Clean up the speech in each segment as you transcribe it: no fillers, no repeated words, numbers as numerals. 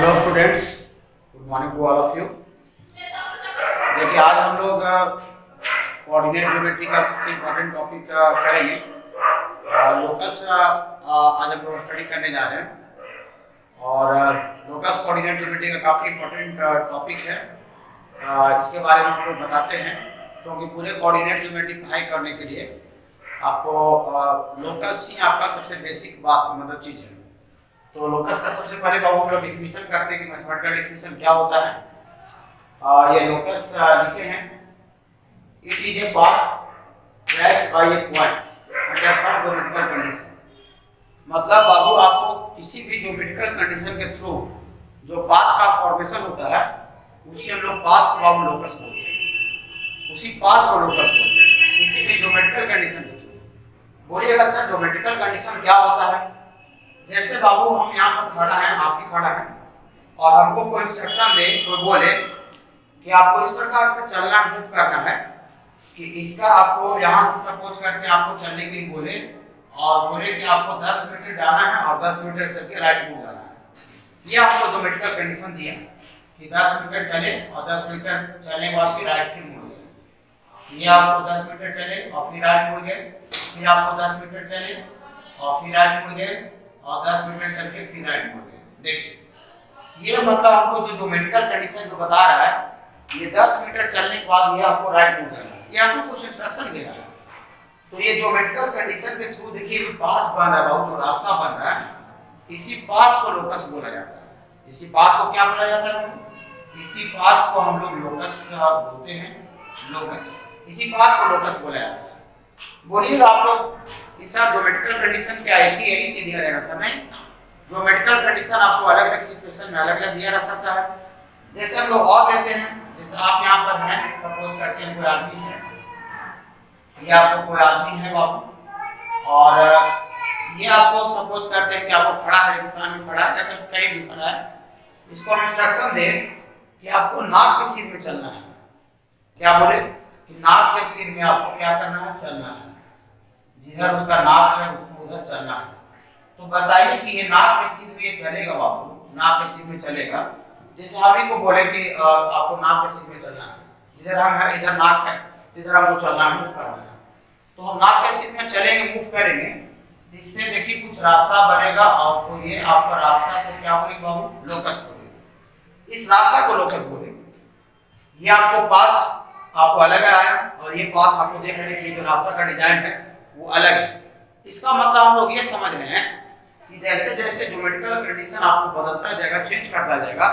Hello students, good morning to all of you. देखिए आज हम लोग कोऑर्डिनेट ज्योमेट्री का सबसे इम्पोर्टेंट टॉपिक करेंगे। लोकस आज हम लोग स्टडी करने जा रहे हैं और लोकस कोऑर्डिनेट ज्योमेट्री का काफ़ी इम्पोर्टेंट टॉपिक है। इसके बारे में हम लोग बताते हैं क्योंकि पूरे कोऑर्डिनेट ज्योमेट्री पढ़ाई करने के लिए आपको लोकस ही आपका सबसे बेसिक बात मतलब चीज़ है। तो लोकस का सबसे पहले बाबू हम लोग डिफिनीशन करते हैं कि मैथमेटिकल डिफिनीशन क्या होता है। ये लोकस लिखे हैं, it is a path traced by a point under some geometrical condition. मतलब बाबू आपको किसी भी ज्योमेट्रिकल कंडीशन के थ्रू जो पाथ का फॉर्मेशन होता है उसी हम लोग पाथ को बाबू लोकस बोलते हैं, उसी पाथ को लोकस बोलते हैं किसी भी ज्योमेट्रिकल कंडीशन के थ्रू। बोलिएगा सर ज्योमेट्रिकल कंडीशन क्या होता है? जैसे बाबू हम यहाँ पर खड़ा है, आप ही खड़ा है और हमको कोई इंस्ट्रक्शन दे, कोई बोले कि आपको इस प्रकार से चलना मूव करना है कि इसका आपको यहाँ से सपोज करके आपको चलने के लिए बोले और बोले कि आपको 10 मीटर जाना है और 10 मीटर चल के राइट मूव जाना है। ये आपको ज्योमेट्रिकल कंडीशन दिया कि 10 मीटर चले और 10 मीटर चलने के बाद फिर राइट फिर मुड़ गए। ये आपको 10 मीटर चले और फिर राइट मुड़ गए, फिर आपको 10 मीटर चले और फिर राइट मुड़ गए और 10 मीटर चल के फिर राइट मुड़ गए। देखिए ये मतलब आपको जो ज्योमेट्रिकल कंडीशन जो बता रहा है, ये 10 मीटर चलने के बाद ये आपको राइट मुड़ जाना है, ये आपको कुछ इंस्ट्रक्शन दे रहा है। तो ये ज्योमेट्रिकल कंडीशन के थ्रू देखिए जो पाथ बन रहा है, जो रास्ता बन रहा है, इसी पाथ को लोकस बोला जाता है। इसी पाथ को क्या बोला जाता है? इसी पाथ को हम लोग लोकस बोलते हैं, लोकस। इसी पाथ को लोकस बोला जाता है। बोलिएगा आप लोग इस ज्योमेट्रिकल कंडीशन क्या है कि यही चीज दिया रहेगा सर? नहीं, ज्योमेट्रिकल कंडीशन आपको अलग अलग सिचुएशन में अलग अलग दिया रह सकता है। जैसे हम लोग और लेते हैं, जैसे आप यहाँ पर हैं, सपोज करते हैं कोई आदमी है, ये आपको कोई आदमी है बाबू और ये आपको सपोज करते हैं कि आपको खड़ा है, रेगिस्तान में खड़ा है या कहीं भी खड़ा है, इसको हम इंस्ट्रक्शन दे कि आपको नाक के सिर में चलना है। क्या बोले कि नाक के सिर में आपको क्या करना है? चलना है। जिधर उसका नाक है उसको उधर चलना है। तो बताइए कि ये नाक के सिर में चलेगा बाबू, नाक के सिर में चलेगा। जैसे हम ही को बोले कि आपको नाक के सिर में चलना है, जिधर हम है इधर नाक है, इधर हमको चलना है, मूव करना है। तो हम नाक के सिर में चलेंगे, मूव करेंगे, जिससे देखिए कुछ रास्ता बनेगा और तो ये आपका रास्ता को क्या बोलेंगे बाबू? लोकस बोलेंगे। इस रास्ता को लोकस बोलेंगे। ये आपको पाथ आपको अलग आया और ये पाथ आपको देख रहे हैं कि जो रास्ता का डिजाइन है वो अलग है। इसका मतलब हम लोग ये समझ रहे हैं कि जैसे जैसे ज्योमेट्रिकल कंडीशन आपको बदलता जाएगा, चेंज करता जाएगा,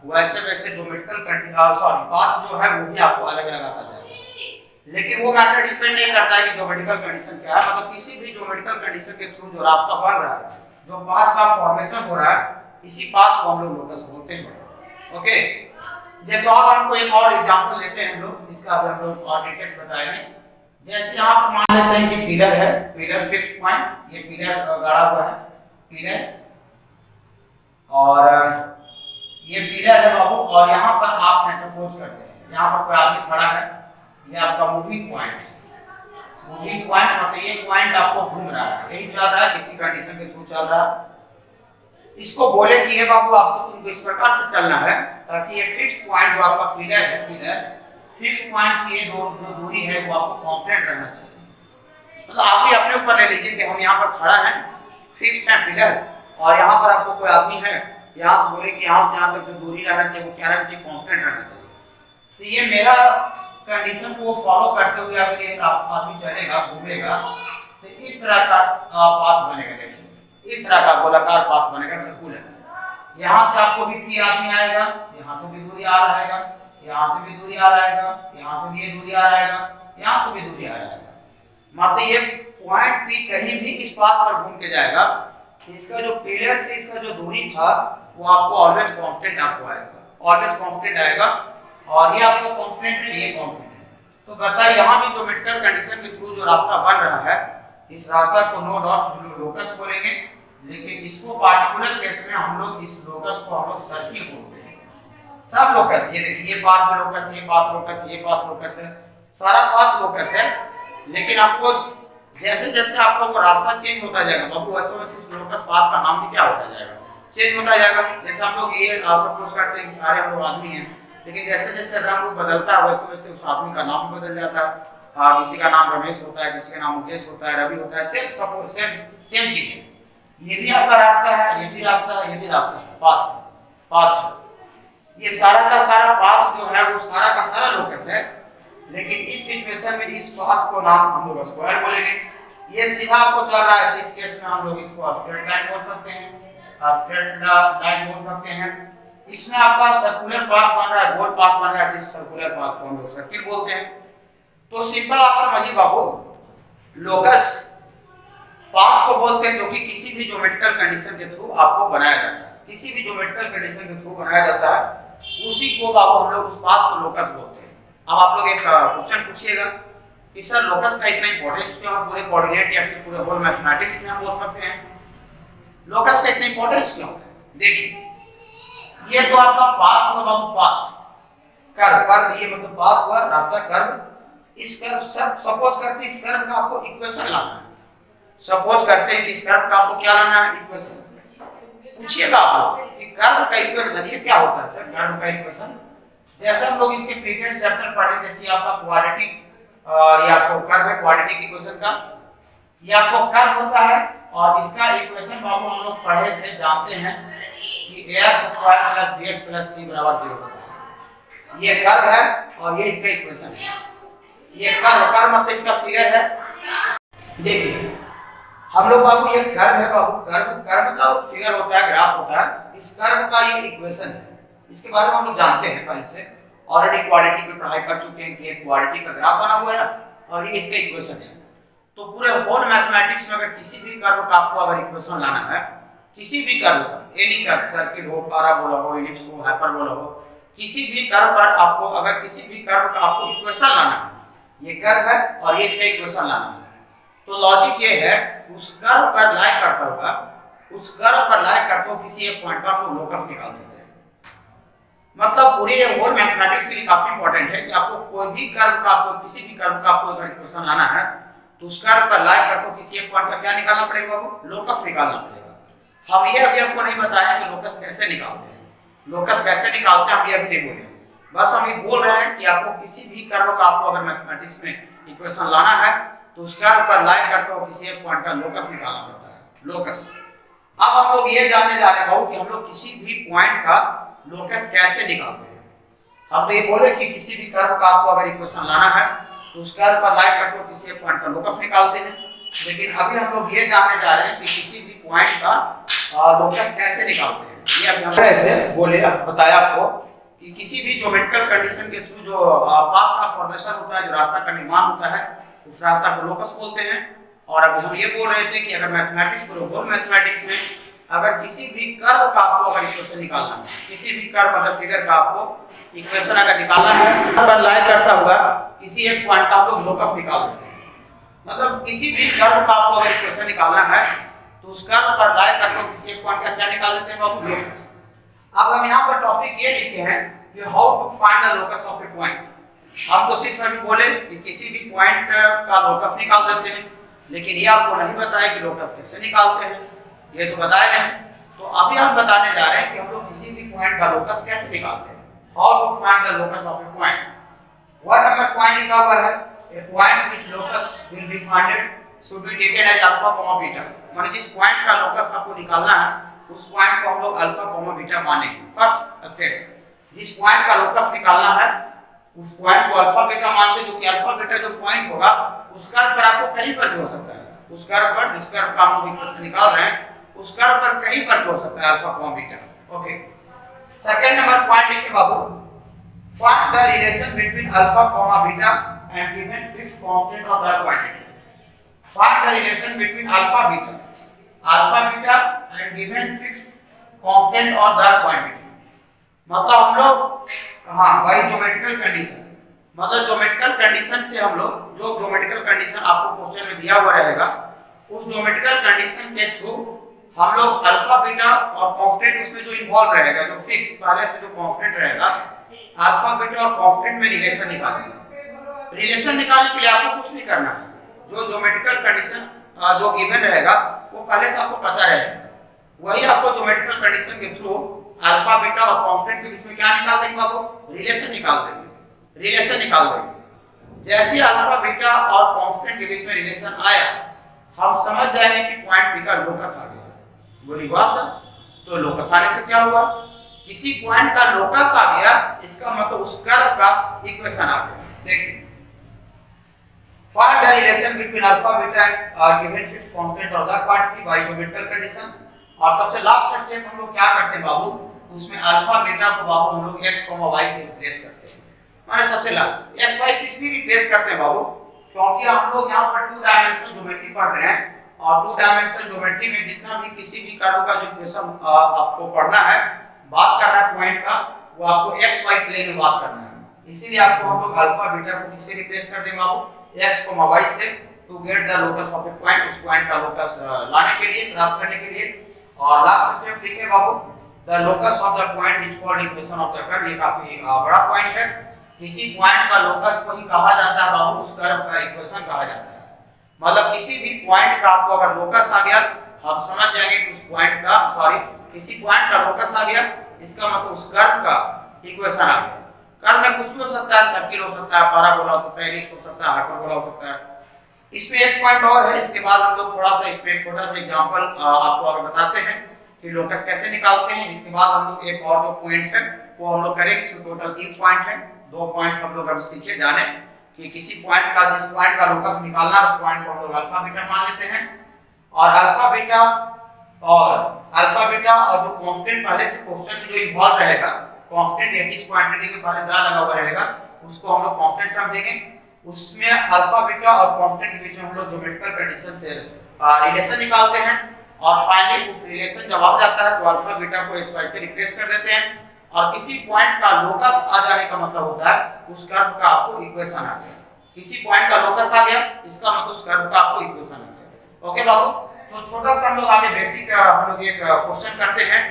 वैसे वैसे ज्योमेट्रिकल पाथ जो है वो भी आपको अलग अलग आता जाएगा। लेकिन वो मैटर डिपेंड नहीं करता है कि ज्योमेट्रिकल कंडीशन क्या है। मतलब किसी भी ज्योमेट्रिकल कंडीशन के थ्रू जो रास्ता बन रहा है, जो पाथ का फॉर्मेशन हो रहा है, इसी पाथ को हम लोग लोकस बोलते हैं। ओके, जैसे और हमको एक और एग्जांपल देते हैं हम लोग, इसका अभी हम लोग और डिटेल्स बताएंगे। जैसे यहाँ पर मान लेते हैं कि पिलर है, पिलर फिक्स्ड पॉइंट, ये पिलर गाड़ा हुआ है, पिलर और ये पिलर है बाबू और यहाँ पर आप हैं, सपोज करते हैं यहाँ पर कोई आदमी खड़ा है, ये आपका मूविंग पॉइंट है। मूविंग पॉइंट मतलब ये पॉइंट आपको घूम रहा है, यही चल रहा है, किसी कंडीशन के थ्रू चल रहा है। इसको बोले कि ये बाबू आपको तुमको इस प्रकार से चलना है ताकि ये फिक्स्ड पॉइंट जो आपका पिलर है, पिलर फिक्स पॉइंट से ये जो दूरी है वो आपको कांस्टेंट रहना चाहिए। मतलब आप ही अपने ऊपर ले लीजिए कि हम यहाँ पर खड़ा है, फिक्स्ड है पिलर और यहाँ पर आपको कोई आदमी है, यहाँ से बोले कि यहाँ से यहाँ तक जो दूरी रहना चाहिए वो क्या रहना चाहिए? कांस्टेंट रहना चाहिए। तो ये मेरा कंडीशन को फॉलो करते हुए अगर ये आदमी चलेगा, घूमेगा, तो इस तरह का पाथ बनेगा। देखिए इस तरह का गोलाकार पाथ बनेगा, सर्कुलर। यहाँ से आपको भी आदमी आएगा, यहाँ से भी दूरी आ रहेगा, यहाँ से भी दूरी आ रहेगा, यहाँ से भी ये दूरी आ रहेगा, यहाँ से भी दूरी आ रहेगा। मतलब ये पॉइंट भी कहीं भी इस पाथ पर घूम के जाएगा, इसका जो पिलर से इसका जो दूरी था वो आपको ऑलवेज कांस्टेंट आपको आएगा, ऑलवेज कांस्टेंट आएगा और ये आपको कांस्टेंट है, ये कांस्टेंट है। तो बताइए यहाँ भी ज्योमेट्रिकल कंडीशन के थ्रू जो रास्ता बन रहा है, इस रास्ता को नो डॉट हम लोग लोकस बोलेंगे, लेकिन इसको पार्टिकुलर केस में हम लोग इस लोकस को हम लोग सर्किल बोलते हैं। सब लोकस, ये देखिए ये पाथ लोकस, ये पाथ लोकस, ये पाथ लोकस है, सारा पाथ लोकस है। लेकिन आपको जैसे जैसे आपका वो रास्ता चेंज होता जाएगा बाबू, वैसे वैसे इस लोकस पाथ का नाम भी क्या होता जाएगा? चेंज होता जाएगा। जैसे हम लोग ये सपोज करते हैं कि सारे हम लोग आदमी हैं, लेकिन जैसे जैसे रंग रूप बदलता है वैसे वैसे उस आदमी का नाम भी बदल जाता है। किसी का नाम रमेश होता है, किसी का नाम मुकेश होता है, रवि होता है, सेम चीज है। ये भी आपका रास्ता है, ये भी रास्ता है, ये भी रास्ता है, पाथ। ये सारा का सारा पाथ जो है वो सारा का सारा लोकस है। लेकिन इस सिचुएशन में इस पाथ को नाम हम लोग स्क्वायर बोलेंगे। ये सीधा आपको चल रहा है तो इस केस में हम लोग इसको स्ट्रेट लाइन बोल सकते हैं, स्ट्रेट लाइन बोल सकते हैं। इसमें आपका सर्कुलर पाथ बन रहा है, गोल पाथ बन रहा है, जिस सर्कुलर पाथ को हम लोग सर्किल बोलते हैं। तो सिंपल आप समझिए बाबू, लोकस पाथ को बोलते हैं जो कि किसी भी ज्योमेट्रिकल कंडीशन के थ्रू आपको बनाया जाता है, किसी भी ज्योमेट्रिकल कंडीशन के थ्रू बनाया जाता है, उसी को बाबू हम लोग उस पाथ को लोकस बोलते हैं। अब आप लोग एक क्वेश्चन पूछिएगा कि सर लोकस का इतना इंपॉर्टेंस क्यों है पूरे कोऑर्डिनेट या फिर पूरे होल मैथमेटिक्स में हम बोल सकते हैं, लोकस का इतना इंपॉर्टेंस क्यों है? देखिए ये तो आपका पाथ हुआ बाबू, पाथ कर्व पर, ये मतलब पाथ हुआ रास्ता, कर्व। इस कर्व सपोज करते हैं इस कर्व का आपको इक्वेशन लाना है, सपोज करते हैं कि इस कर्व का आपको क्या लाना है, इक्वेशन। पूछिएगा आप लोग कि कर्व का इक्वेशन ये क्या होता है सर, कर्व का इक्वेशन। जैसे हम लोग इसके प्रीवियस चैप्टर पढ़े, जैसे आपका क्वाड्रेटिक, ये आपको कर्व है क्वाड्रेटिक इक्वेशन का, ये आपको कर्व होता है और इसका इक्वेशन बाबू हम लोग पढ़े थे, जानते हैं कि ax² + bx + c = 0 होता है। ये कर्व है और ये इसका इक्वेशन है। ये कर्व मतलब इसका फिगर है। देखिए हम लोग बाबू ये कर्व है बाबू, कर्व का फिगर होता है, ग्राफ होता है। इस कर्व का ये इक्वेशन है, इसके बारे में हम लोग जानते हैं पहले से, ऑलरेडी क्वाड्रेटिक में पढ़ाई कर चुके हैं कि एक क्वाड्रेटिक का ग्राफ बना हुआ है और ये इसका इक्वेशन है। तो पूरे होल मैथमेटिक्स में अगर किसी भी कर्व का आपको अगर इक्वेशन लाना है, किसी भी कर्व का, एनी कर्व, सर्किल हो, पैराबोला हो, इलिप्स हो, हाइपरबोला हो, किसी भी कर्व पर आपको अगर किसी भी कर्व का आपको इक्वेशन लाना है, ये कर्व है और ये इसका इक्वेशन लाना है, तो लॉजिक ये है उस कर्व पर लाई करता होगा, उस कर्व पर लाई करते हुए किसी एक पॉइंट पर आप लोकस निकाल देते हैं। मतलब पूरे होल मैथमेटिक्स के लिए काफी इंपॉर्टेंट है कि आपको कोई भी कर्व का, आपको किसी भी कर्व का आपको अगर इक्वेशन लाना है तो उस कर्व पर लाई करते हुए किसी एक पॉइंट का क्या निकालना पड़ेगा बाबू, लोकस निकालना पड़ेगा। हम ये अभी आपको नहीं बताया कि लोकस कैसे निकालते हैं, लोकस कैसे निकालते हैं हम ये अभी नहीं बोले, बस हम ये बोल रहे हैं कि आपको किसी भी कर्व का आपको अगर मैथमेटिक्स में इक्वेशन लाना है तो उस कर्व पर लाई करते हुए किसी एक पॉइंट का लोकस निकालना पड़ता है, लोकस। अब हम लोग ये जानने जा रहे हैं कि हम लोग किसी भी पॉइंट का लोकस कैसे निकालते हैं। हम तो ये बोले कि किसी भी कर्व का आपको अगर इक्वेशन लाना है तो उस कर्व पर लाई करते हुए किसी एक पॉइंट का लोकस निकालते हैं। लेकिन अभी हम लोग ये जानने जा रहे हैं कि किसी भी पॉइंट का लोकस कैसे निकालते हैं। ये अभी हम रहे थे, बोले बताया आपको कि किसी भी ज्योमेट्रिकल कंडीशन के थ्रू जो पाथ का फॉर्मेशन होता है, जो रास्ता का निर्माण होता है, उस रास्ता को लोकस बोलते हैं। और अभी हम ये बोल रहे थे कि अगर मैथमेटिक्स को, होल मैथमेटिक्स में अगर किसी भी कर्व का आपको अगर इक्वेशन निकालना है, किसी भी कर्व मतलब फिगर का आपको इक्वेशन अगर निकालना है, पर लाई करता हुआ किसी एक पॉइंट का आप लोग लोकस निकाल देते हैं। मतलब किसी भी कर्व का आपको अगर इक्वेशन निकालना है तो उस कर्व पर लाई करते हुए किसी एक पॉइंट का क्या निकाल देते हैं बाबू, लोकस। अब हम यहाँ पर टॉपिक ये लिखे हैं कि how to find the locus of a point. हम तो सिर्फ अभी बोले कि किसी भी पॉइंट का लोकस निकाल देते हैं, लेकिन ये आपको नहीं बताया कि लोकस कैसे निकालते हैं, ये तो बताया नहीं। तो अभी हम बताने जा रहे हैं कि हम लोग किसी भी पॉइंट का लोकस कैसे निकालते हैं, how to find the locus of a point. What number point लिखा हुआ है, a point which locus will be finded should be taken as alpha comma beta. माने जिस पॉइंट का लोकस आपको निकालना है उस पॉइंट को हम लोग अल्फा कॉमा बीटा मानेंगे। फर्स्ट स्टेप, जिस पॉइंट का लोकस निकालना है उस पॉइंट को अल्फा बीटा मानते, जो कि अल्फा बीटा जो पॉइंट होगा उस कर्व पर आपको कहीं पर भी हो सकता है, उस कर्व पर जिस कर्व का हम लोग इक्वेशन निकाल रहे हैं उस कर्व पर कहीं पर भी हो सकता है alpha comma beta. Okay, second number point लिखिए बाबू, find the relation between alpha comma beta and given fixed constant of the quantity. Find the relation between alpha beta and given fixed constant or the quantity। मतलब हम लोग by geometrical condition, मतलब geometrical condition से हम लोग, जो geometrical condition आपको question में दिया हुआ रहेगा उस ज्योमेट्रिकल कंडीशन के थ्रू हम लोग अल्फा बीटा और कांस्टेंट उसमें जो इन्वॉल्व रहेगा, जो फिक्स पहले से जो कांस्टेंट रहेगा, अल्फा बीटा और कांस्टेंट में रिलेशन निकालेंगे। रिलेशन निकालने के लिए आपको कुछ नहीं करना है, जो ज्योमेट्रिकल कंडीशन जो गिवन रहेगा वो पहले से आपको पता रहेगा, वही आपको ज्योमेट्रिकल कंडीशन के थ्रू अल्फा बीटा और कांस्टेंट के बीच में क्या निकाल देंगे बाबू, रिलेशन निकाल देंगे, रिलेशन निकाल देंगे। जैसे अल्फा बीटा और कांस्टेंट के बीच में रिलेशन आया, हम समझ जाएंगे कि पॉइंट पी का लोकस आ गया। बोली वाह सर, तो लोकस आने से क्या हुआ, किसी पॉइंट का लोकस आ गया, इसका मतलब उस कर्व का इक्वेशन आ गया। देखिए, find the relation between alpha beta and given fixed constant और the quantity by geometrical condition. और सबसे लास्ट स्टेप हम लोग क्या करते हैं बाबू, उसमें अल्फा बीटा को बाबू हम लोग x, y से रिप्लेस करते हैं। माने सबसे लास्ट x, y से इसलिए रिप्लेस करते हैं बाबू, क्योंकि हम लोग यहाँ पर 2 डायमेंशनल ज्योमेट्री पढ़ रहे हैं, और 2 डायमेंशनल ज्योमेट्री में जितना भी किसी भी कर्व का जो इक्वेशन आपको पढ़ना है, बात करना है पॉइंट का, वो आपको x, y प्लेन में बात करना है। इसीलिए आपको हम लोग अल्फा बीटा को किससे रिप्लेस कर देंगे बाबू, x, y से, to get the locus of a point, उस पॉइंट का लोकस लाने के लिए, प्राप्त करने के लिए। और लास्ट स्टेप लिखे बाबू, the locus of the point is called equation of the curve. ये काफी बड़ा पॉइंट है, किसी पॉइंट का लोकस को ही कहा जाता है बाबू, उस कर्व का इक्वेशन कहा जाता है। मतलब किसी भी पॉइंट का आपको अगर लोकस आ गया, हम समझ जाएंगे कि उस पॉइंट का, सॉरी, किसी पॉइंट का लोकस आ गया, इसका मतलब उस कर्व का इक्वेशन आ गया। कर्व में कुछ भी हो सकता है, सर्किल हो सकता है, पैराबोला हो सकता है, एलिप्स हो सकता है, हाइपरबोला हो सकता है। इसमें एक पॉइंट और है, इसके बाद हम लोग थोड़ा सा इसमें एक छोटा सा एग्जांपल आपको आगे बताते हैं कि लोकस कैसे निकालते हैं। इसके बाद हम लोग एक और जो पॉइंट है वो हम लोग करेंगे। इसमें टोटल 3 पॉइंट है, 2 पॉइंट हम लोग अभी सीखे, जाने कि किसी पॉइंट का, जिस पॉइंट का लोकस निकालना है, उस पॉइंट को हम लोग अल्फा बीटा मान लेते हैं। और अल्फा बीटा और जो कांस्टेंट पहले से क्वेश्चन में जो इन्वॉल्व रहेगा, कांस्टेंट या जिस क्वांटिटी के पहले दा लगा हुआ रहेगा, उसको हम लोग कांस्टेंट समझेंगे। उसमें अल्फा बीटा और कांस्टेंट के बीच में हम लोग ज्योमेट्रिकल कंडीशन से रिलेशन निकालते हैं, और फाइनली उस रिलेशन जब आ जाता है तो अल्फा बीटा को x, y से रिप्लेस कर देते हैं। और किसी पॉइंट का लोकस आ जाने का मतलब होता है उस कर्व का आपको इक्वेशन आ गया। किसी पॉइंट का लोकस आ गया, इसका मतलब उस कर्व का आपको इक्वेशन आ गया। ओके बाबू, तो छोटा सा हम लोग आगे बेसिक हम लोग एक क्वेश्चन करते हैं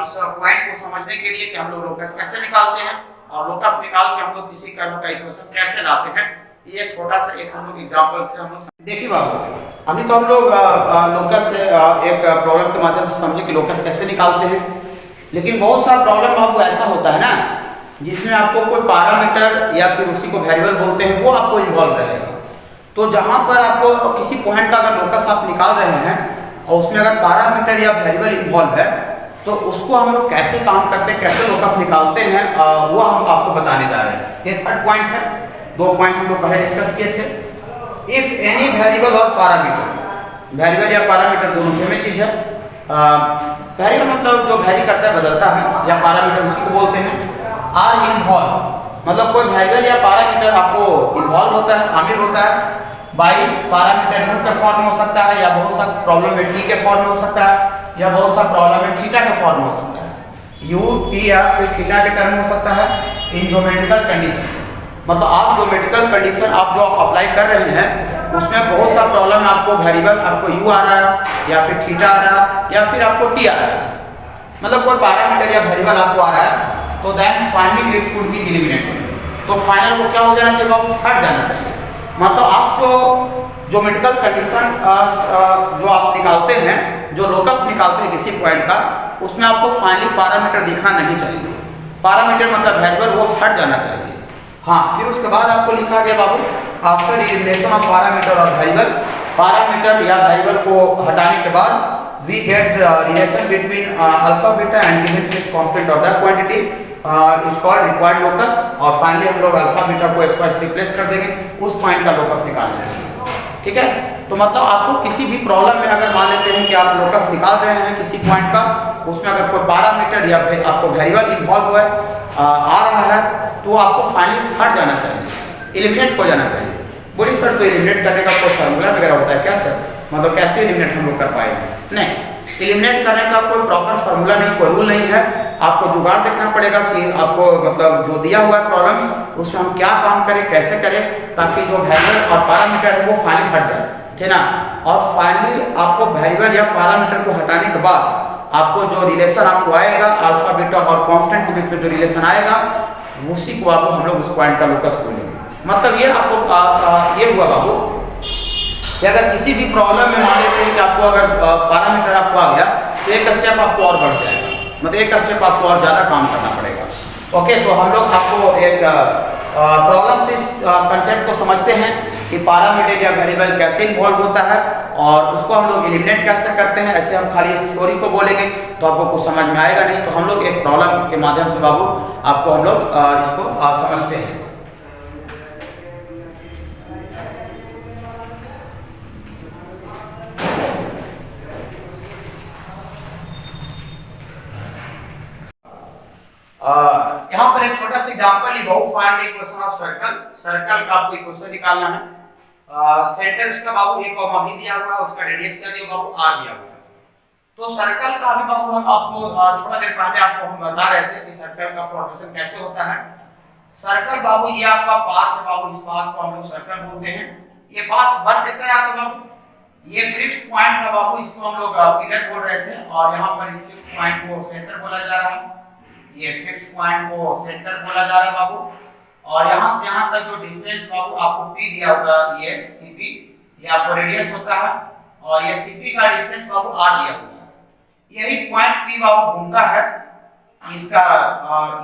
इस पॉइंट को समझने के लिए कि हम लोग लोकस कैसे निकालते हैं, और लोकस निकाल के हम लोग किसी कर्व का इक्वेशन कैसे लाते हैं। ये छोटा सा एक हम लोग एग्जांपल से हम लोग देखिए बाबू, अभी तो हम लोग लोकस से एक प्रॉब्लम के माध्यम से समझे कि लोकस कैसे निकालते हैं। लेकिन बहुत सारा प्रॉब्लम आपको ऐसा होता है ना, जिसमें आपको कोई पैरामीटर या फिर उसी को वेरिएबल बोलते हैं, वो आपको इन्वॉल्व रहेगा। तो जहां पर आपको किसी पॉइंट का अगर लोकस आप निकाल रहे हैं और उसमें अगर पैरामीटर या वेरिएबल इन्वॉल्व है, तो उसको हम लोग कैसे काम करते हैं, कैसे लोकस निकालते हैं, वो हम आपको बताने जा रहे हैं। ये थर्ड पॉइंट है, 2 पॉइंट हम लोग पहले डिस्कस किए थे। इफ एनी वेरिएबल और पैरामीटर, वेरिएबल या पैरामीटर दोनों सेम चीज है। वेरिएबल मतलब जो वेरी करता है, बदलता है, या पैरामीटर उसी को बोलते हैं। आर इन्वॉल्व मतलब कोई वेरिएबल या पैरामीटर आपको इन्वॉल्व होता है, शामिल होता है। बाई पैरामीटर यू के फॉर्म में हो सकता है, या बहुत सा प्रॉब्लम में टी के फॉर्म में हो सकता है, या बहुत सा प्रॉब्लम में थीटा के फॉर्म में हो सकता है। यू, टी या फिर थीटा के टर्म में हो सकता है इन ज्योमेट्रिकल कंडीशन। मतलब आप ज्योमेट्रिकल कंडीशन आप जो अप्लाई कर रहे हैं, उसमें बहुत सा प्रॉब्लम में आपको वेरिएबल आपको यू आ रहा है, या फिर थीटा आ रहा है, या फिर आपको टी आ रहा है। मतलब कोई पैरामीटर या वेरिएबल आपको आ रहा है, तो then finally it should be eliminated. तो फाइनल वो क्या हो जाना चाहिए बाबू, हट जाना चाहिए। मतलब आप जो ज्योमेट्रिकल कंडीशन जो आप निकालते हैं, जो लोकस निकालते हैं किसी पॉइंट का, उसमें आपको फाइनली पैरामीटर दिखना नहीं चाहिए। पैरामीटर मतलब वेरिएबल, वो हट जाना चाहिए। हाँ, फिर उसके बाद आपको लिखा गया बाबू, आफ्टर रिलेशन ऑफ पैरामीटर और वेरिएबल, पैरामीटर या वेरिएबल को हटाने के बाद we get relation between alpha beta and given fixed constant of the quantity is called required locus. और फाइनली हम लोग अल्फा बीटा को x, y से रिप्लेस कर देंगे उस पॉइंट का लोकस निकालने के लिए। ठीक है, तो मतलब आपको किसी भी प्रॉब्लम में अगर मान लेते हैं कि आप लोकस निकाल रहे हैं किसी पॉइंट का, उसमें अगर कोई पैरामीटर या फिर आपको वेरिएबल इन्वॉल्व आ रहा है, तो आपको फाइनली हट जाना चाहिए, एलिमिनेट हो जाना चाहिए। बोलिए सर, तो एलिमिनेट करने का कोई फॉर्मूला वगैरह होता है क्या सर? मतलब कैसे एलिमिनेट हम लोग कर पाएंगे? नहीं, एलिमिनेट करने का कोई प्रॉपर फॉर्मूला नहीं, कोई रूल नहीं है। आपको जुगाड़ देखना पड़ेगा कि आपको मतलब जो दिया हुआ है प्रॉब्लम्स, उसमें हम क्या काम करें, कैसे करें, ताकि जो वेरिएबल और पैरामीटर है वो फाइनली हट जाए। ठीक ना? और फाइनली आपको वेरिएबल या पैरामीटर को हटाने के बाद आपको जो रिलेशन आपको आएगा अल्फा बीटा और कांस्टेंट के बीच में जो रिलेशन आएगा, उसी को आपको हम लोग उस पॉइंट का लोकस बोलेंगे। मतलब ये आपको ये हुआ बाबू कि अगर किसी भी प्रॉब्लम में मान लेते हैं कि आपको अगर पैरामीटर आपको आ गया, तो एक स्टेप आपको और बढ़ जाएगा, मतलब एक स्टेप आपको और ज़्यादा काम करना पड़ेगा। ओके, तो हम लोग आपको एक प्रॉब्लम से इस कंसेप्ट को समझते हैं कि पैरामीटर या वेरिएबल कैसे इन्वॉल्व होता है और उसको हम लोग एलिमिनेट कैसे करते हैं। ऐसे हम खाली इस थ्योरी को बोलेंगे तो आपको कुछ समझ में आएगा नहीं, तो हम लोग एक प्रॉब्लम के माध्यम से बाबू आपको हम लोग इसको समझते हैं। यहाँ पर एक छोटा सा एग्जांपल ली, बहु find the equation of circle. Circle का आपको इक्वेशन निकालना है। सेंटर उसका बाबू a, b दिया हुआ है, उसका रेडियस क्या दिया बाबू r दिया हुआ है। तो सर्कल का अभी बाबू हम आपको थोड़ा देर पहले आपको हम बता रहे थे कि सर्कल का फॉर्मेशन कैसे होता है। सर्कल बाबू ये आपका पाथ है बाबू, इस पाथ को हम लोग सर्कल बोलते हैं। ये पाथ बन कैसे रहा था बाबू, ये फिक्स्ड पॉइंट था बाबू, इसको हम लोग पिलर बोल रहे थे और यहाँ पर इस फिक्स्ड पॉइंट को सेंटर बोला जा रहा है। ये फिक्स्ड पॉइंट को सेंटर बोला जा रहा है बाबू, और यहाँ से यहाँ तक जो डिस्टेंस बाबू आपको p दिया होगा, ये cp, ये आपको रेडियस होता है, और ये cp का डिस्टेंस बाबू r दिया हुआ है। यही पॉइंट p बाबू घूमता है, इसका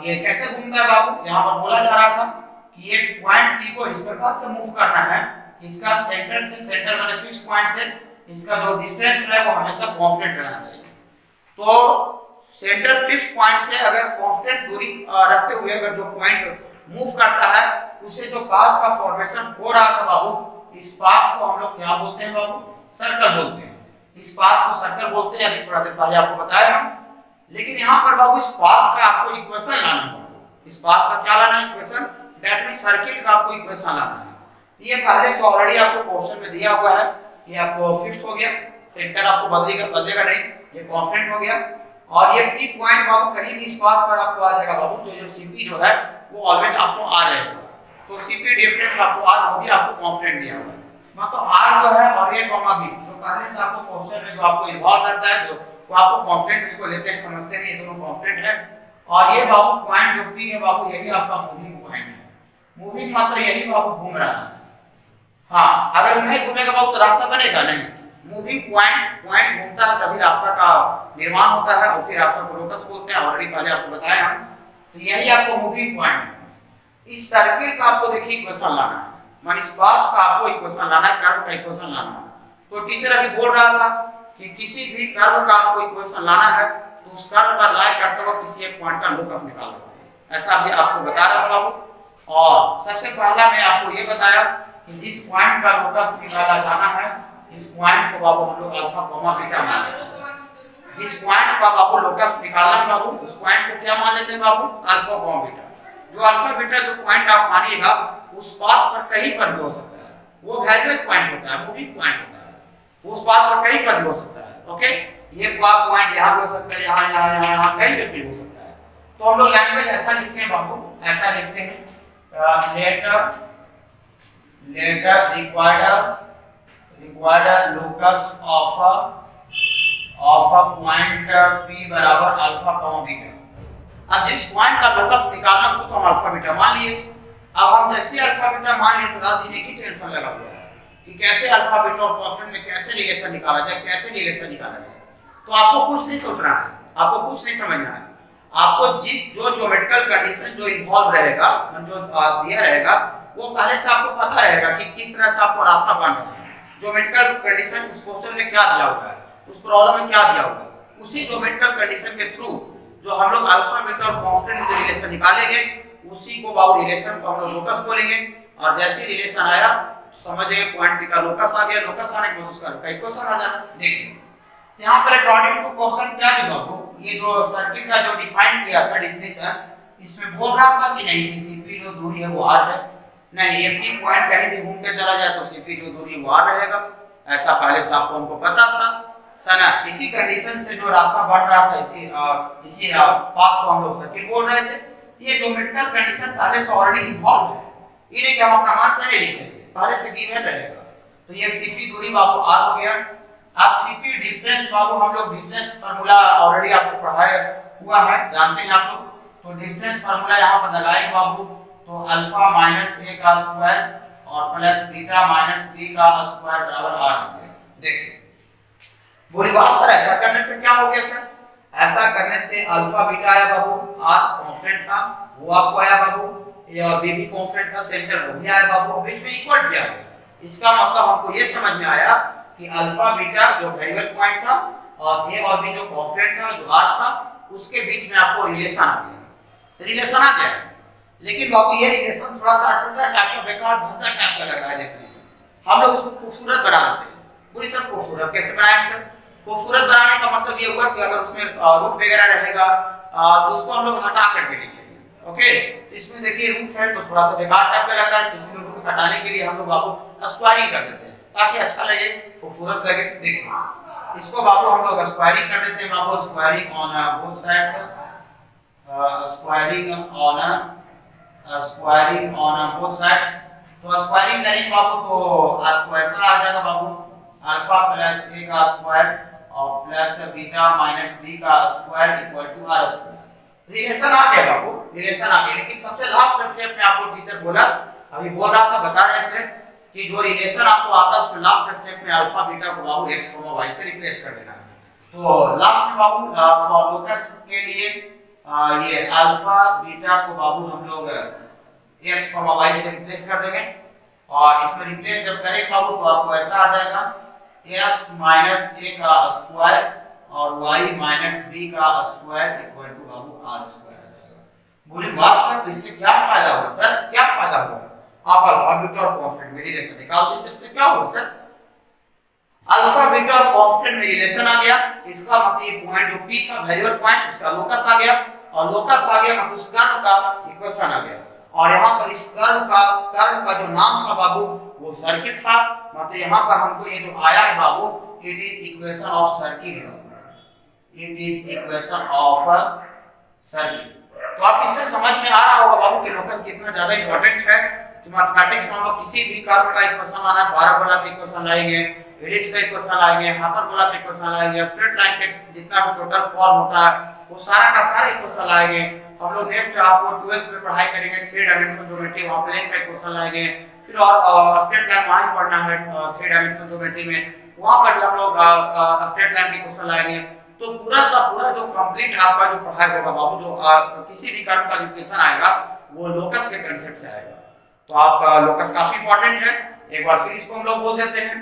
ये कैसे घूमता है बाबू, यहाँ पर बोला जा रहा था कि ये पॉइंट p को इस प्रकार से मूव करना है, इसका सेंटर से, सेंटर मतलब फिक्स्ड पॉइंट से इसका जो डिस्टेंस है वो हमेशा कांस्टेंट रहना चाहिए। तो सेंटर फिक्स्ड पॉइंट से अगर कांस्टेंट दूरी रखते हुए अगर जो पॉइंट मूव करता है उससे जो पाथ का फॉर्मेशन हो रहा था बाबू, इस पाथ को हम लोग क्या बोलते हैं बाबू, सर्कल बोलते हैं। इस पाथ को सर्कल बोलते हैं, अभी थोड़ा देर पहले आपको बताया हम। लेकिन यहाँ पर बाबू इस पाथ का आपको इक्वेशन लाना है, इस पाथ का क्या लाना है इक्वेशन, दैट मींस सर्किल का आपको इक्वेशन लाना है। ये पहले से ऑलरेडी आपको क्वेश्चन में दिया हुआ है कि आपको फिक्स्ड हो गया, सेंटर आपको बदलेगा नहीं, ये कांस्टेंट हो गया, और ये p पॉइंट बाबू कहीं भी इस पाथ पर आपको आ जाएगा बाबू, तो जो cp जो है वो ऑलवेज आपको r रहेगा। तो cp डिफरेंस आपको r होगी, आपको कांस्टेंट दिया हुआ है, मतलब r जो है और a, b जो पहले से आपको क्वेश्चन में जो आपको इन्वॉल्व रहता है, जो वो आपको कांस्टेंट इसको लेते हैं, समझते हैं ये दोनों कांस्टेंट है। और ये बाबू पॉइंट जो p है बाबू, यही आपका मूविंग पॉइंट है। मूविंग मतलब यही बाबू घूम रहा है। हाँ, अगर नहीं घूमेगा बाबू तो रास्ता बनेगा नहीं। मूविंग पॉइंट घूमता है तभी रास्ता का निर्माण होता है, उसी रास्ता को लोकस बोलते हैं, ऑलरेडी पहले आपको बताया हम। तो यही आपको मूविंग पॉइंट है। इस सर्किल का आपको देखिए इक्वेशन लाना है, मान इस पाथ का आपको इक्वेशन लाना है, कर्व का इक्वेशन लाना है। तो टीचर अभी बोल रहा था कि किसी भी कर्व का आपको इक्वेशन लाना है तो उस कर्व पर लाई करते हुए किसी एक पॉइंट का लोकस निकाल सकते हैं, ऐसा अभी आपको बता रहा था बाबू। और सबसे पहला मैं आपको ये बताया कि जिस पॉइंट का लोकस निकाला जाना है, इस पॉइंट को बाबू हम लोग अल्फा कॉमा बीटा मान लेते हैं। जिस पॉइंट का बाबू लोकस निकालना है बाबू, उस पॉइंट को क्या मान लेते हैं बाबू, अल्फा कॉमा बीटा। जो अल्फा बीटा जो पॉइंट आप मानिएगा उस पाथ पर कहीं पर भी हो सकता है, वो वेरिएबल पॉइंट होता है, मूविंग पॉइंट होता है, उस पाथ पर कहीं पर भी हो सकता है। ओके, ये पॉइंट यहाँ भी हो सकता है, यहाँ कहीं पे भी हो सकता है। तो हम लोग लैंग्वेज ऐसा लिखते हैं बाबू, ऐसा लिखते हैं later required locus of a point p बराबर अल्फा कॉमा बीटा। अब जिस पॉइंट का लोकस निकालना उसको तो हम अल्फा बीटा मान लिए। अब हम जैसे अल्फा बीटा मान लिए तो रात दिन एक ही टेंशन लगा हुआ है कि कैसे अल्फा बीटा और कांस्टेंट में कैसे रिलेशन निकाला जाए, कैसे रिलेशन निकाला जाए। तो आपको कुछ नहीं सोचना है, आपको कुछ नहीं समझना है, आपको जो ज्योमेट्रिकल कंडीशन जो इन्वॉल्व रहेगा, जो दिया रहेगा, वो पहले से आपको पता रहेगा कि किस तरह से आपको रास्ता बन रहा है। ज्योमेट्रिकल कंडीशन उस क्वेश्चन में क्या दिया हुआ है, उस प्रॉब्लम में क्या दिया हुआ है, उसी ज्योमेट्रिकल कंडीशन के थ्रू जो हम लोग अल्फा बीटा और कांस्टेंट में रिलेशन निकालेंगे, उसी को बाबू रिलेशन को हम लोग लोकस बोलेंगे। और जैसे रिलेशन आया समझिए पॉइंट p का लोकस आ गया, लोकस आने के बाद उसका इक्वेशन आ जाना। देखिए यहाँ पर अकॉर्डिंग टू क्वेश्चन क्या दिया बाबू, ये जो सर्किल का जो डिफाइन किया था डेफिनेशन, इसमें बोल रहा था कि नहीं कि cp जो दूरी है वो r है, नहीं ये p पॉइंट कहीं भी घूम के चला जाए तो cp जो दूरी है वो r रहेगा, ऐसा पहले से आपको हमको पता था सना। इसी कंडीशन से जो रास्ता बढ़ रहा था, इसी पाथ को हम लोग सर्किल बोल रहे थे। ये ज्योमेट्रिकल कंडीशन पहले से ऑलरेडी इन्वॉल्व है, इन्हें क्या हम अपना मान से नहीं लिखेंगे, पहले से गिवन रहेगा। तो ये cp दूरी बाबू r हो गया। अब cp डिस्टेंस बाबू हम लोग डिस्टेंस फार्मूला ऑलरेडी आपको पढ़ाया हुआ है, जानते हैं आप लोग। तो डिस्टेंस फार्मूला यहाँ पर लगाएंगे बाबू, तो अल्फा माइनस a का स्क्वायर और प्लस बीटा माइनस b का स्क्वायर बराबर r हो गया। देखिए बुरी बात सर, ऐसा करने से क्या हो गया सर? ऐसा करने से अल्फा बीटा आया बाबू, आर कांस्टेंट था वो आपको आया बाबू, ए और बी भी कांस्टेंट था, सेंटर वो भी आया बाबू, बीच में इक्वल भी आ गया। इसका मतलब हमको ये समझ में आया कि अल्फा बीटा जो वेरिएबल पॉइंट था और ए और बी जो कांस्टेंट था जो आर था, उसके बीच में आपको रिलेशन आ गया। रिलेशन आ गया, लेकिन बाबू ये रिलेशन थोड़ा सा अटपटा टाइप का, बेकार भद्दा टाइप का लग रहा है देखने में। हम लोग इसको खूबसूरत बना लेते हैं। पूरी सब खूबसूरत कैसे बनाएंगे सर? खूबसूरत बनाने का मतलब ये होगा कि अगर उसमें रूट वगैरह रहेगा तो उसको हम लोग हटा करके लिखेंगे। ओके, तो इसमें देखिए रूट है तो थोड़ा सा बेकार टाइप का लग रहा है, तो इसमें रूट हटाने के लिए हम लोग बाबू स्क्वायरिंग कर देते हैं ताकि अच्छा लगे, खूबसूरत लगे। देखिए इसको बाबू हम लोग स्क्वायरिंग कर देते हैं बाबू, squaring on both sides, squaring on both sides. तो स्क्वायरिंग करेंगे बाबू तो आपको ऐसा आ जाएगा बाबू, अल्फा प्लस ए का स्क्वायर और प्लस बीटा माइनस बी का square equal to R square. Relation आ गया बाबू, रिलेशन आ गया। लेकिन सबसे लास्ट स्टेप में आपको टीचर बोला, अभी बोल रहा था, बता रहे थे कि जो रिलेशन आपको आता है उसमें लास्ट स्टेप में अल्फा बीटा को बाबू x, y से रिप्लेस कर देना है। तो लास्ट में बाबू फॉर लोकस के लिए ये अल्फा बीटा को बाबू हम लोग x, y से रिप्लेस कर देंगे, और इसमें रिप्लेस जब करेंगे बाबू तो आपको ऐसा आ जाएगा x माइनस a का स्क्वायर और y माइनस b का स्क्वायर इक्वल टू बाबू r स्क्वायर आ जाएगा। बोली बात सर, तो इससे क्या फायदा होगा सर? क्या फायदा होगा? आप अल्फा बीटा और कांस्टेंट में रिलेशन निकाल दो, इससे क्या होगा सर? अल्फा बीटा और कांस्टेंट में रिलेशन आ गया, इसका मतलब ये पॉइंट जो p था वेरिएबल पॉइंट, उसका लोकस आ गया, और लोकस आ गया मतलब उस कर्व का इक्वेशन आ गया। और यहाँ पर इस कर्व का जो नाम था बाबू वो सर्किल था, मतलब यहाँ पर हमको ये जो आया है बाबू, it is equation of circle है, it is equation of circle. तो आप इससे समझ में आ रहा होगा बाबू कि लोकस कितना ज्यादा इंपॉर्टेंट है। कि मैथमेटिक्स में हम लोग किसी भी कर्व का इक्वेशन लाना है, पैराबोला का इक्वेशन लाएंगे, एलिप्स का इक्वेशन लाएंगे, हाइपरबोला का इक्वेशन लाएंगे, स्ट्रेट लाइन के जितना भी टोटल फॉर्म होता है वो सारा का सारा इक्वेशन लाएंगे। हम लोग नेक्स्ट आपको 12th में पढ़ाई करेंगे 3 डायमेंशन ज्योमेट्री, वहां प्लेन का इक्वेशन लाएंगे। फिर और स्ट्रेट लाइन वहां पढ़ना है 3 डायमेंशन ज्योमेट्री में, वहां पर भी हम लोग स्ट्रेट लाइन के इक्वेशन लाएंगे। तो पूरा का पूरा जो कंप्लीट आपका जो पढ़ाई होगा बाबू, जो किसी भी कर्व का जो इक्वेशन आएगा वो लोकस के कांसेप्ट से आएगा। तो आप लोकस काफी इंपॉर्टेंट है। एक बार फिर इसको हम लोग बोल देते हैं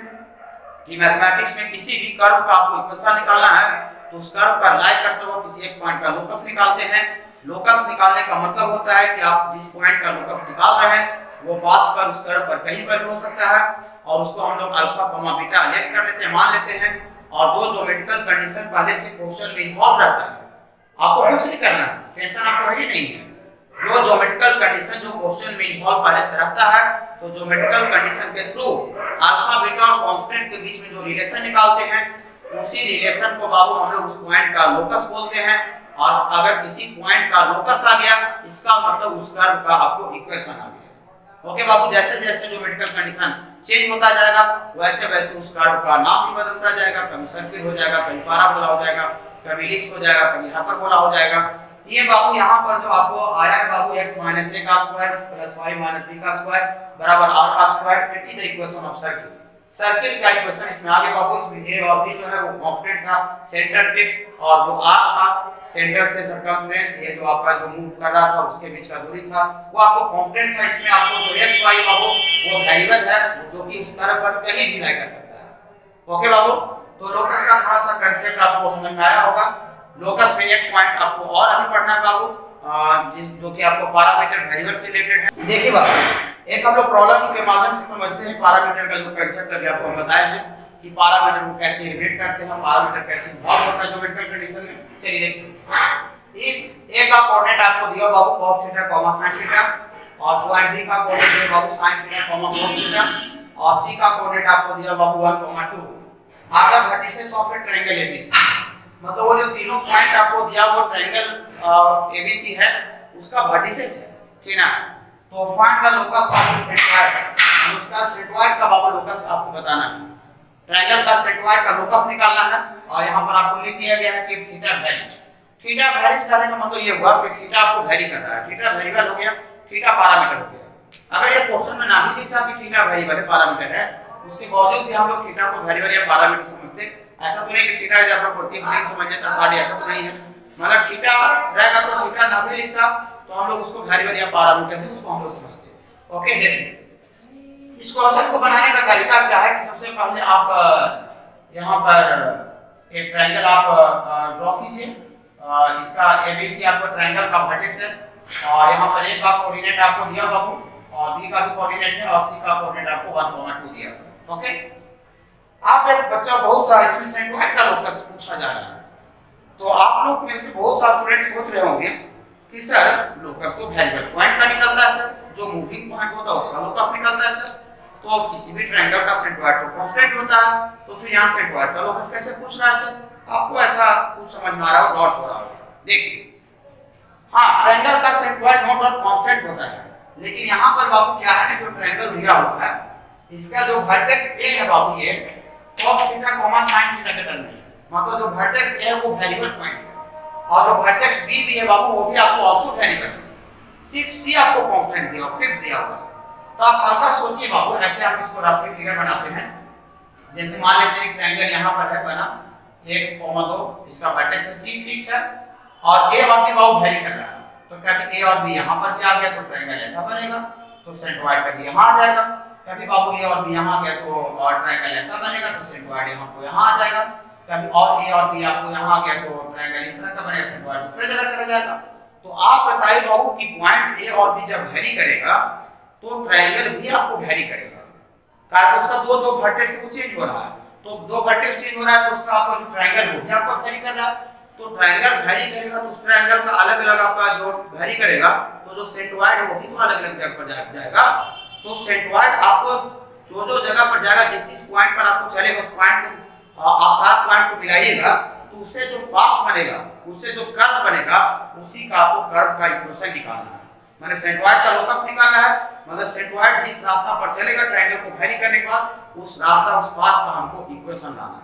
कि मैथमेटिक्स में किसी भी कर्व का आपको इक्वेशन निकालना है तो उस कर्व पर लाई करते हुए किसी एक पॉइंट का लोकस निकालते हैं। लोकस निकालने का मतलब होता है कि आप जिस पॉइंट का लोकस निकाल रहे हैं वो पाथ पर उस कर्व पर कहीं पर भी हो सकता है, और उसको हम लोग अल्फा कॉमा बीटा लेट कर लेते हैं, मान लेते हैं। और जो ज्योमेट्रिकल कंडीशन पहले से क्वेश्चन में इन्वॉल्व रहता है, आपको कुछ नहीं करना है, टेंशन आपको है ही नहीं है। जो ज्योमेट्रिकल कंडीशन जो क्वेश्चन में इन्वॉल्व पहले से रहता है, तो ज्योमेट्रिकल कंडीशन के थ्रू अल्फा बीटा और कांस्टेंट के बीच में जो रिलेशन निकालते हैं, उसी रिलेशन को बाबू हम लोग उस पॉइंट का लोकस बोलते हैं। और अगर किसी पॉइंट का लोकस आ गया, इसका मतलब उस कर्व का आपको इक्वेशन आ गया। ओके बाबू, जैसे जैसे ज्योमेट्रिकल कंडीशन चेंज होता जाएगा वैसे वैसे उस कर्व का नाम भी बदलता जाएगा, कभी सर्किल हो जाएगा, कभी पैराबोला हो जाएगा, कभी एलिप्स हो जाएगा, कभी हाइपरबोला हो जाएगा। ये बाबू यहाँ पर जो आपको आया है बाबू x माइनस a का square plus y minus b का स्क्वायर बराबर r का square, it is the equation of circle. Circle का इक्वेशन इसमें आगे बाबू, इसमें a और b जो है वो कांस्टेंट था, सेंटर फिक्स्ड, और जो r था सेंटर से सरकमफ्रेंस, ये जो आपका जो मूव कर रहा था उसके बीच का दूरी था वो आपको कांस्टेंट था। इसमें आपको जो x y बाबू वो वेरिएबल है जो कि उस कर्व पर कहीं भी लाई कर सकता है। ओके बाबू, तो लोकस का थोड़ा सा कांसेप्ट आपको समझ में आया होगा। लोकस में एक पॉइंट आपको और अभी पढ़ना है बाबू, जो कि आपको पैरामीटर वेरिएबल से रिलेटेड है। देखिए बाबू, एक हम लोग प्रॉब्लम के माध्यम से समझते हैं पैरामीटर का जो कांसेप्ट अभी आपको हम बताया है कि पैरामीटर को कैसे रिलेट करते हैं, पैरामीटर कैसे इन्वॉल्व होता है ज्योमेट्रिकल कंडीशन में। चलिए देखिए, इफ a का कोऑर्डिनेट आपको दिया बाबू cos थीटा, sin थीटा, और पॉइंट b का कोऑर्डिनेट दिया बाबू sin थीटा, cos थीटा, और c का कोऑर्डिनेट आपको दिया बाबू 1, 2 आधा vertices of A triangle ABC। मतलब वो जो तीनों पॉइंट आपको दिया वो ट्रायंगल ABC है, उसका वर्टिसेस है, ठीक ना। तो find the locus of the centroid, उसका सेंट्रॉइड का बाबू लोकस आपको बताना है। ट्रायंगल का सेंट्रॉइड का लोकस निकालना है, और यहाँ पर आपको लिख दिया गया है कि थीटा वैरीज। थीटा वैरीज करने का मतलब ये हुआ कि थीटा आपको वैरी कर रहा है, थीटा वेरिएबल हो गया, थीटा पैरामीटर हो गया। अगर ये क्वेश्चन में ना भी लिखता कि थीटा वेरिएबल है, पैरामीटर है, उसके बावजूद भी हम लोग थीटा को वेरिएबल या पैरामीटर समझते, ऐसा तो नहीं कि थीटा इज अपर 43 समझ लेता 60, ऐसा तो नहीं है। मतलब थीटा रहेगा तो थीटा ना भी लिखता तो हम लोग उसको वेरिएबल या पैरामीटर भी उसको हम लोग समझते। ओके, देखिए इस क्वेश्चन को बनाने का तरीका क्या है कि सबसे पहले आप यहाँ पर एक ट्रायंगल आप ड्रॉ कीजिए। इसका एबीसी आपका ट्रायंगल का वर्टेक्स है और यहाँ पर ए का कोऑर्डिनेट आपको दिया बाबू और बी का भी कोऑर्डिनेट है और सी का कोऑर्डिनेट आपको 1,2 दिया। ओके, आप एक बच्चा बहुत सा इसमें सेंट्रॉइड का लोकस पूछा जा रहा है, तो आप लोग में से बहुत सारे स्टूडेंट सोच रहे होंगे कि सर लोकस तो वेरिएबल पॉइंट का निकलता है सर, जो मूविंग पॉइंट होता है उसका लोकस निकलता है सर, तो किसी भी ट्रायंगल का सेंट्रॉइड तो कांस्टेंट होता है, तो फिर यहाँ सेंट्रॉइड का लोकस कैसे पूछ रहा है सर? आपको ऐसा कुछ समझ में आ रहा हो, डॉट हो रहा होगा। देखिए हाँ, ट्रायंगल का सेंट्रॉइड नो डाउट कांस्टेंट होता है, लेकिन यहाँ पर बाबू क्या है ना, जो ट्रायंगल दिया हुआ है इसका जो वर्टेक्स ए है बाबू ये cos थीटा sin थीटा के टर्म में, मतलब जो वर्टेक्स ए है वो वेरिएबल पॉइंट है और जो वर्टेक्स बी भी है बाबू वो भी आपको आल्सो वेरिएबल है। सिर्फ सी आपको कांस्टेंट दिया, फिक्स दिया हुआ है। तो आप हल्का सोचिए बाबू, ऐसे हम इसको रफली फिगर बनाते हैं। जैसे मान लेते हैं ट्रायंगल यहाँ पर है बना 1,2, इसका वर्टेक्स सी फिक्स है और ए और बी बाबू वेरी कर रहा है, तो कभी ए और बी यहाँ पर भी आ गया तो ट्रायंगल ऐसा बनेगा, तो सेंट्रॉइड कभी यहाँ आ जाएगा, कभी बाबू ए और बी यहाँ आ गया तो और ट्रायंगल ऐसा बनेगा, तो सेंट्रॉइड यहाँ को यहाँ आ जाएगा, कभी और ए और बी आपको यहाँ आ गया तो ट्रायंगल इस तरह का बनेगा, सेंट्रॉइड दूसरी जगह चला जाएगा। तो आप बताइए बाबू कि पॉइंट ए और बी जब वेरी करेगा तो ट्रायंगल भी आपको वेरी करेगा, कारण उसका दो जो वर्टेक्स वो चेंज हो रहा है, तो दो वर्टेक्स चेंज हो रहा है तो उसका आपका जो ट्रायंगल वो भी आपको वेरी कर रहा है, तो ट्रायंगल वेरी करेगा तो उस ट्रायंगल का अलग अलग आपका जो वेरी करेगा तो जो सेंट्रॉइड है वो भी तो अलग अलग जगह पर जाएगा। तो सेंट्रॉइड आपको जो जो जगह पर जाएगा, जिस पॉइंट पर आपको चलेगा उस पॉइंट को आप सारे पॉइंट को मिलाइएगा तो उससे जो पाथ बनेगा, उससे जो कर्व बनेगा, उसी का आपको कर्व का इक्वेशन निकालना है। मैंने सेंट्रॉइड का लोकस निकालना है, मतलब सेंट्रॉइड जिस रास्ता पर चलेगा ट्रायंगल को वेरी करने के बाद उस रास्ता उस पाथ का हमको इक्वेशन लाना है।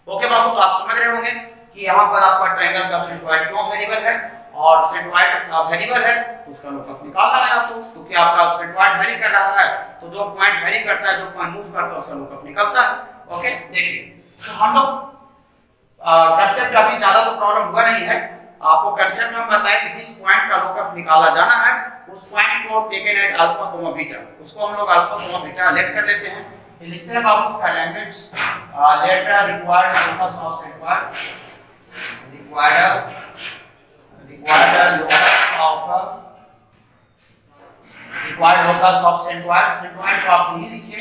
ओके बाबू, तो आप समझ रहे होंगे कि यहाँ पर आपका ट्रायंगल का सेंट्रॉइड क्यों वेरिएबल है और सेंट्रॉइड वेरिएबल है तो उसका लोकस निकालना है आपको, क्योंकि आपका सेंट्रॉइड वेरी कर रहा है तो जो पॉइंट वेरी करता है, जो पॉइंट मूव करता है उसका लोकस निकलता है। ओके, देखिए तो हम लोग कंसेप्ट अभी ज्यादा तो प्रॉब्लम हुआ नहीं है, आपको कंसेप्ट हम बताएं कि जिस पॉइंट का लोकस निकाला जाना है उस पॉइंट को taken as alpha comma beta, उसको हम लोग अल्फा कोमा बीटा लेट कर लेते हैं। ये लिखते हैं बाबू इसका language later required locus of centroid, required locus of centroid. Centroid को आप जी लिखिए,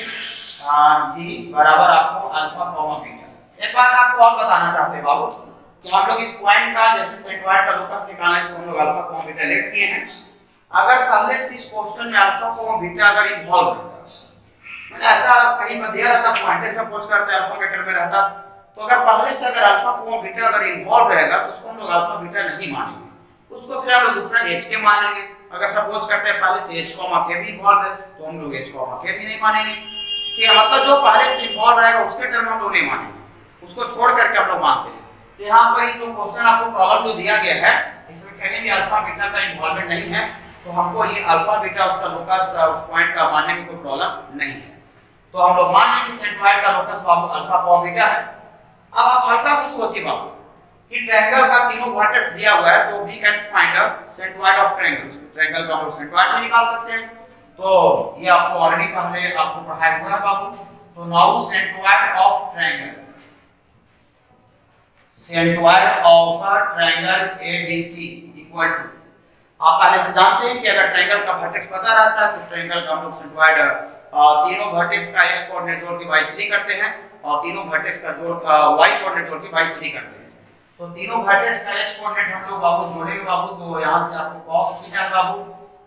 जी बराबर आपको अल्फा कोमा बीटा। एक बात आपको और बताना चाहते हैं बाबू कि हम लोग इस पॉइंट का जैसे सेंट्रॉइड का लोकस निकालना, इसको हम लोग अल्फा कोमा बीटा लेट किए हैं। अगर पहले से इस क्वेश्चन में अल्फा कोमा बीटा अगर इन्वॉल्व रहता, मतलब ऐसा कहीं पर दिया रहता पॉइंट सपोज करते अल्फा बीटा में रहता, तो अगर पहले से अगर अल्फा कोमा बीटा अगर इन्वॉल्व रहेगा तो उसको हम लोग अल्फा बीटा नहीं मानेंगे, उसको फिर हम लोग दूसरा एच के मानेंगे। अगर सपोज करते हैं पहले से एच कोमा के भी इन्वॉल्व है तो हम लोग एच कोमा के भी नहीं मानेंगे, कि मतलब जो पहले से इन्वॉल्व रहेगा उसके टर्म हम लोग नहीं मानेंगे, उसको छोड़ करके हम लोग मानते हैं। तो यहाँ पर जो क्वेश्चन आपको प्रॉब्लम जो दिया गया है इसमें कहीं भी अल्फा बीटा का इन्वॉल्वमेंट नहीं है, तो हमको ये अल्फा बीटा उसका लोकस उस पॉइंट का मानने में कोई प्रॉब्लम नहीं है। तो हम लोग मान लें कि सेंट्रॉइड का लोकस बाबू अल्फा कोमा बीटा है। अब आप हल्का सा सोचिए बाबू कि ट्रायंगल का तीनों वर्टेक्स दिया हुआ है तो we can find the centroid of triangle. Triangle का हम लोग सेंट्रॉइड भी निकाल सकते हैं, तो ये आपको ऑलरेडी पहले आपको पढ़ाया हुआ है बाबू। तो now centroid of triangle, centroid of a triangle ABC equal to, आप पहले से जानते हैं कि अगर ट्रायंगल का वर्टेक्स पता रहता है तो ट्रायंगल का हम लोग सेंट्रॉइड तीनों वर्टेक्स का x कोऑर्डिनेट जोड़ के y3 करते हैं और तीनों वर्टेक्स का जोड़ y कोऑर्डिनेट जोड़ के y3 करते हैं। तो तीनों वर्टेक्स का x कोऑर्डिनेट हम लोग बाबू जोड़ेंगे बाबू, तो यहाँ से आपको cos थीटा बाबू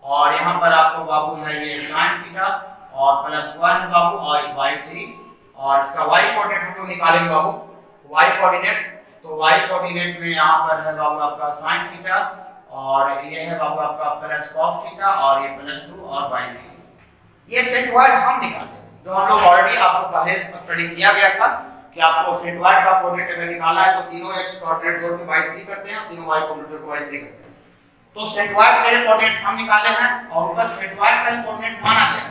और यहाँ पर आपको बाबू है ये sin थीटा और +1 है बाबू और y3, और इसका y कोऑर्डिनेट हम लोग निकालेंगे बाबू y कोऑर्डिनेट। तो y कोऑर्डिनेट में यहाँ पर है बाबू आपका sin थीटा और ये है बाबू आपका cos थीटा और ये +2 और y3। ये सेंट्रॉइड हम निकाले जो हम लोग ऑलरेडी आपको पहले स्टडी किया गया था कि आपको सेंट्रॉइड का कोऑर्डिनेट अगर निकालना है तो तीनों x कोऑर्डिनेट जोड़ के y3 करते हैं, तीनों y कोऑर्डिनेट जोड़ के y3 करते हैं। तो सेंट्रॉइड के कोऑर्डिनेट हम निकाले हैं और ऊपर सेंट्रॉइड का ही कोऑर्डिनेट माना गया है।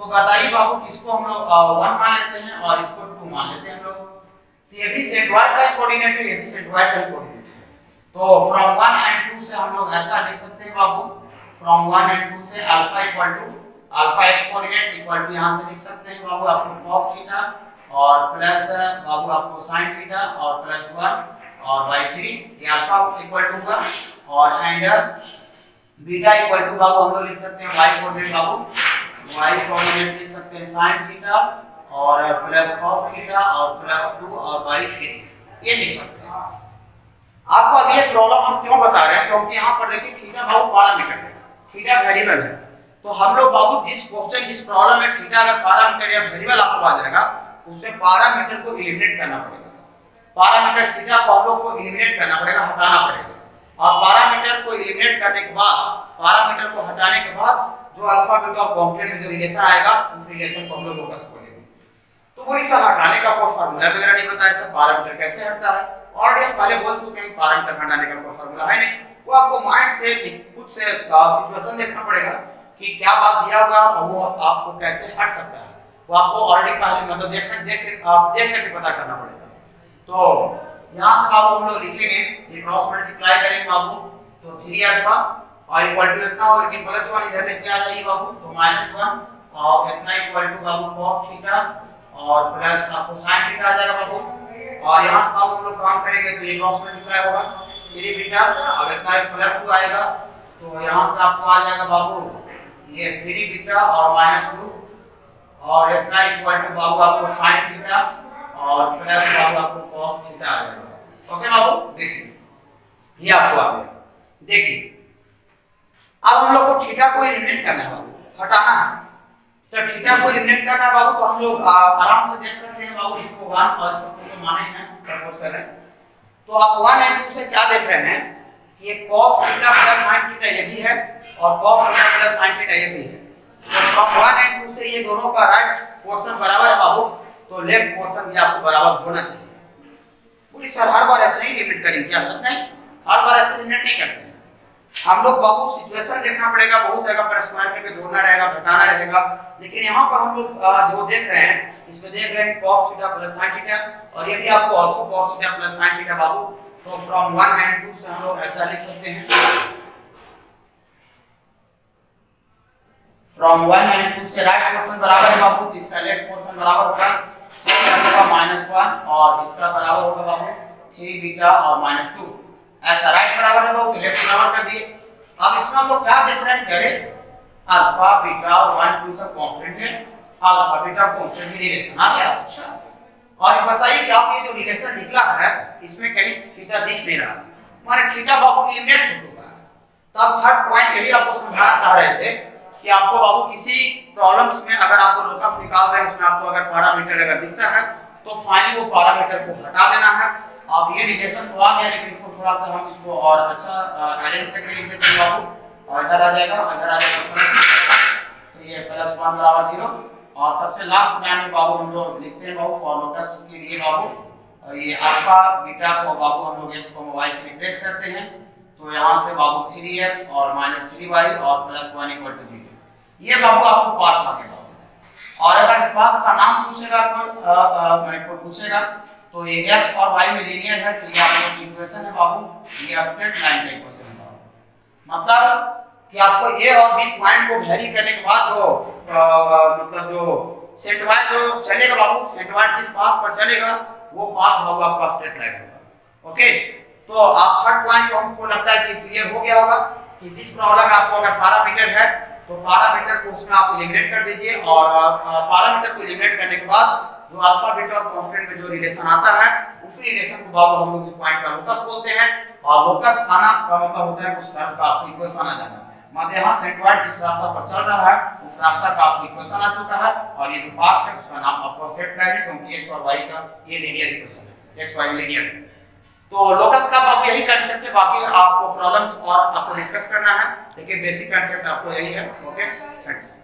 तो बताइए बाबू इसको हम लोग 1 मान लेते हैं और इसको 2 मान लेते हैं हम लोग। तो ये भी सेंट्रॉइड सेंट्रॉइड का कोऑर्डिनेट है, ये भी सेंट्रॉइड का कोऑर्डिनेट है। तो फ्रॉम 1 एंड 2 से हम लोग ऐसा लिख सकते हैं बाबू, फ्रॉम 1 एंड 2 से alpha equal to alpha x coordinate equal to यहां से लिख सकते हैं बाबू आपको cos थीटा और प्लस बाबू आपको sin थीटा और प्लस 1 और बाई 3 ये अल्फा इक्वल टू का और एंड बीटा इक्वल टू बाबू हम लोग लिख सकते हैं y कोऑर्डिनेट बाबू y कोऑर्डिनेट लिख सकते हैं sin थीटा और प्लस cos थीटा और प्लस 2 और बाई 3 ये लिख सकते हैं। आपको अभी ये प्रॉब्लम हम क्यों बता रहे हैं, क्योंकि यहाँ पर देखिए थीटा बाबू पैरामीटर है, थीटा वेरिएबल है। तो हम लोग बाबू जिस क्वेश्चन जिस प्रॉब्लम में थीटा अगर पैरामीटर या वेरिएबल आपको आ जाएगा उसमें पैरामीटर को एलिमिनेट करना पड़ेगा। पैरामीटर थीटा को हम लोग को एलिमिनेट करना पड़ेगा, हटाना पड़ेगा। और पैरामीटर को एलिमिनेट करने के बाद, पैरामीटर को हटाने के बाद जो अल्फा बीटा और कांस्टेंट में जो रिलेशन आएगा उस रिलेशन को हम लोग लोकस को लेंगे। तो पूरी सब हटाने का कोई फार्मूला वगैरह नहीं पता है, सब पैरामीटर कैसे हटता है ऑलरेडी हम पहले बोल चुके हैं। पैरामीटर हटाने का कोई फार्मूला है नहीं, वो आपको माइंड से खुद से सिचुएशन देखना पड़ेगा कि क्या बात दिया होगा और वो आपको कैसे हट सकता है, वो आपको ऑलरेडी पहले मतलब देख करके पता करना पड़ेगा। तो यहाँ से बाबू हम लोग लिखेंगे ये क्रॉस मल्टीप्लाई करेंगे बाबू, तो 3 अल्फा और इक्वल टू इतना और लेकिन प्लस 1 इधर लेके आ जाइए बाबू, तो -1 और इतना इक्वल टू बाबू cos थीटा और प्लस आपको sin थीटा आ जाएगा बाबू। और यहाँ से बाबू हम लोग काम करेंगे तो ये क्रॉस मल्टीप्लाई होगा 3 बीटा अब इतना प्लस 2 आएगा, तो यहाँ से आपको आ जाएगा बाबू ये 3 बीटा और -2 और इतना इक्वल टू बाबू आपको sin थीटा और प्लस बाबू आपको cos थीटा आ जाएगा। ओके बाबू, देखिए ये आपको आ गया। देखिए अब हम लोग को थीटा को एलिमिनेट करना है बाबू, हटाना है। तो थीटा को एलिमिनेट करना है बाबू, तो हम लोग आराम से देख सकते हैं बाबू, इसको 1 और इसको 2 को माने हैं, सपोज कर रहे हैं। तो आप 1 एंड 2 से क्या देख रहे हैं कि ये cos theta plus sin theta ये भी है और cos theta plus sin theta ये भी है। तो फ्रॉम 1 एंड 2 से ये दोनों का राइट पोर्शन बराबर है बाबू, तो लेफ्ट पोर्शन भी आपको बराबर होना चाहिए। पूरी सर हर बार ऐसे ही लिमिट करेंगे क्या सर? नहीं, हर बार ऐसे लिमिट नहीं करते हैं हम लोग बाबू। सिचुएशन देखना पड़ेगा, बहुत जगह पर स्क्वायर करके जोड़ना रहेगा, घटाना रहेगा, लेकिन यहाँ पर हम लोग जो देख रहे हैं इसमें देख रहे हैं cos theta plus sin theta और ये भी आपको also cos theta plus sin theta बाबू। तो फ्रॉम 1 एंड 2 से हम लोग ऐसा लिख सकते हैं, फ्रॉम 1 एंड 2 से राइट पोर्शन बराबर है बाबू, तो इसका लेफ्ट पोर्शन बराबर होगा -1 और इसका बराबर होगा बाबू 3 बीटा और -2। ऐसा राइट बराबर है बाबू, लेफ्ट बराबर कर दिए। अब इसमें हम लोग क्या देख रहे हैं, कह रहे अल्फा बीटा और 1 2 सब कांस्टेंट है, अल्फा बीटा कांस्टेंट रिलेशन आ गया। अच्छा, और ये बताइए कि आप ये जो रिलेशन निकला है इसमें कहीं थीटा दिख नहीं रहा, माने थीटा बाबू एलिमिनेट हो चुका है। तो अब थर्ड पॉइंट यही आपको समझाना चाह रहे थे कि आपको बाबू किसी प्रॉब्लम्स में अगर आपको लोकस निकाल रहे हैं उसमें आपको अगर पैरामीटर अगर दिखता है तो फाइनली वो पैरामीटर को हटा देना है। अब ये रिलेशन तो आ गया, लेकिन इसको थोड़ा सा हम इसको और अच्छा अरेंज करके लिख देते हैं बाबू, और इधर आ जाएगा, इधर आ जाएगा, तो ये +1 बराबर 0। और सबसे लास्ट लाइन में बाबू हम लोग लिखते हैं बाबू फॉर लोकस के लिए बाबू, ये अल्फा बीटा को बाबू हम लोग x को y से रिप्लेस करते हैं, तो यहाँ से बाबू 3x और -3y और +1 = 0। ये बाबू आपको पाथ आ गया। और अगर इस पाथ का नाम पूछेगा तो पूछेगा तो ये x और y में लीनियर है, तो ये आपका इक्वेशन है बाबू, ये स्ट्रेट लाइन का इक्वेशन है बाबू। मतलब कि आपको a और b पॉइंट को वेरी करने के बाद जो मतलब जो सेंटरॉइड जो चलेगा बाबू, सेंटरॉइड जिस पाथ पर चलेगा वो पाथ बाबू आपका स्ट्रेट लाइन होगा। ओके, तो आप थर्ड पॉइंट को हमको लगता है कि क्लियर हो गया होगा कि जिस प्रॉब्लम में आपको अगर पैरामीटर है तो पैरामीटर को उसमें आप एलिमिनेट कर दीजिए, और पैरामीटर को एलिमिनेट करने के बाद जो अल्फा बीटा और कांस्टेंट में जो रिलेशन आता है उसी रिलेशन को बाबू हम लोग उस पॉइंट का लोकस बोलते हैं। और लोकस आना का मतलब होता है उस कर्व का आपको इक्वेशन आ जाना। मतलब यहाँ सेंटरॉइड जिस रास्ता पर चल रहा है उस रास्ता का आपको इक्वेशन आ चुका है, और ये जो पाथ है उसका नाम आपको स्ट्रेट लाइन है, क्योंकि x और y का ये लीनियर इक्वेशन है, x y लीनियर है। तो लोकस का बाबू यही कांसेप्ट है, बाकी आपको प्रॉब्लम्स और आपको डिस्कस करना है, लेकिन बेसिक कांसेप्ट आपको यही है। Okay, thanks.